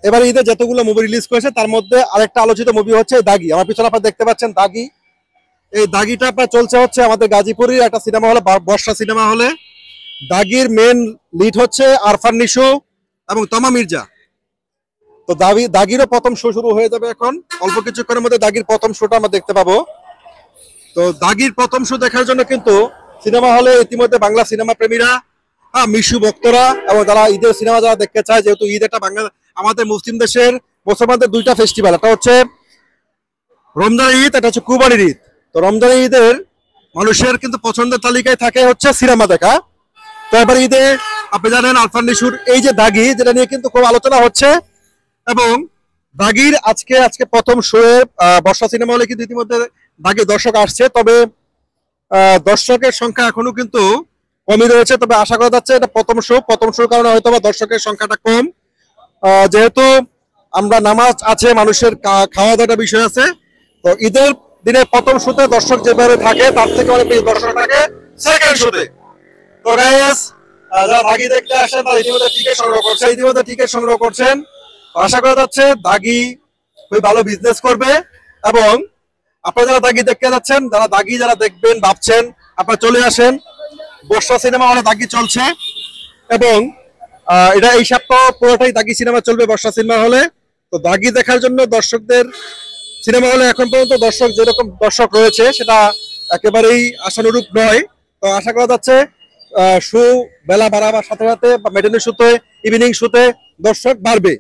এবার ঈদে যতগুলো মুভি রিলিজ করেছে তার মধ্যে আরেকটা আলোচিত মুভি হচ্ছে দাগি। আমার পিছনে আপনারা দেখতে পাচ্ছেন দাগি। এই দাগিটা আপনার চলছে হচ্ছে আমাদের গাজীপুরের একটা সিনেমা হলে, বর্ষা সিনেমা হলে। দাগির মেন লিড হচ্ছে আরফান নিশো এবং তমা মির্জা। তো দাগিরও প্রথম শো শুরু হয়ে যাবে এখন অল্প কিছুক্ষণের মধ্যে। দাগির প্রথম শোটা আমরা দেখতে পাবো। তো দাগির প্রথম শো দেখার জন্য কিন্তু সিনেমা হলে ইতিমধ্যে বাংলা সিনেমা প্রেমীরা, মিশু ভক্তরা এবং যারা ঈদের সিনেমা যারা দেখতে চায়, যেহেতু ঈদ একটা বাংলা আমাদের মুসলিম দেশের মুসলমানদের দুইটা ফেস্টিভ্যাল, একটা হচ্ছে রমজানের ঈদ, একটা হচ্ছে কুরবানির ঈদ। তো রমজানের ঈদের মানুষের কিন্তু পছন্দের তালিকায় থাকে হচ্ছে সিনেমা দেখা। তো এবার ঈদে আপনি জানেন আরফান নিশুর এই যে দাগি, যেটা নিয়ে কিন্তু খুব আলোচনা হচ্ছে। এবং দাগির আজকে প্রথম শোয়ে বর্ষা সিনেমা হলে কিন্তু ইতিমধ্যে দাগির দর্শক আসছে। তবে দর্শকের সংখ্যা এখনো কিন্তু কমই রয়েছে। তবে আশা করা যাচ্ছে এটা প্রথম শোর কারণে হয়তো বা দর্শকের সংখ্যাটা কম। যেহেতু আমরা নামাজ আছে, মানুষের খাওয়া দাওয়াটা বিষয় আছে। তো ঈদের দিনে প্রথম শোতে দর্শক যেভাবে থাকে তার থেকে অনেক বেশি দর্শক থাকে সেকেন্ড শোতে। তো গাইস, যারা দাগি দেখতে আসেন তারা ইতিমধ্যে টিকিট সংগ্রহ করছেন। আশা করা যাচ্ছে দাগি খুবই ভালো বিজনেস করবে। এবং আপনারা যারা দাগি দেখতে যাচ্ছেন, যারা দেখবেন ভাবছেন, আপনারা চলে আসেন। বর্ষা সিনেমা হলে দাগি চলছে এবং এটা এই সপ্তাহ পুরোটাই দাগি সিনেমা চলবে বর্ষা সিনেমা হলে। তো দাগি দেখার জন্য দর্শকদের সিনেমা হলে এখন পর্যন্ত যেরকম দর্শক রয়েছে সেটা একেবারেই আশানুরূপ নয়। তো আশা করা যাচ্ছে শো বেলা বাড়াবার সাথে সাথে বা মেডেনের শোতে, ইভিনিং শোতে দর্শক বাড়বে।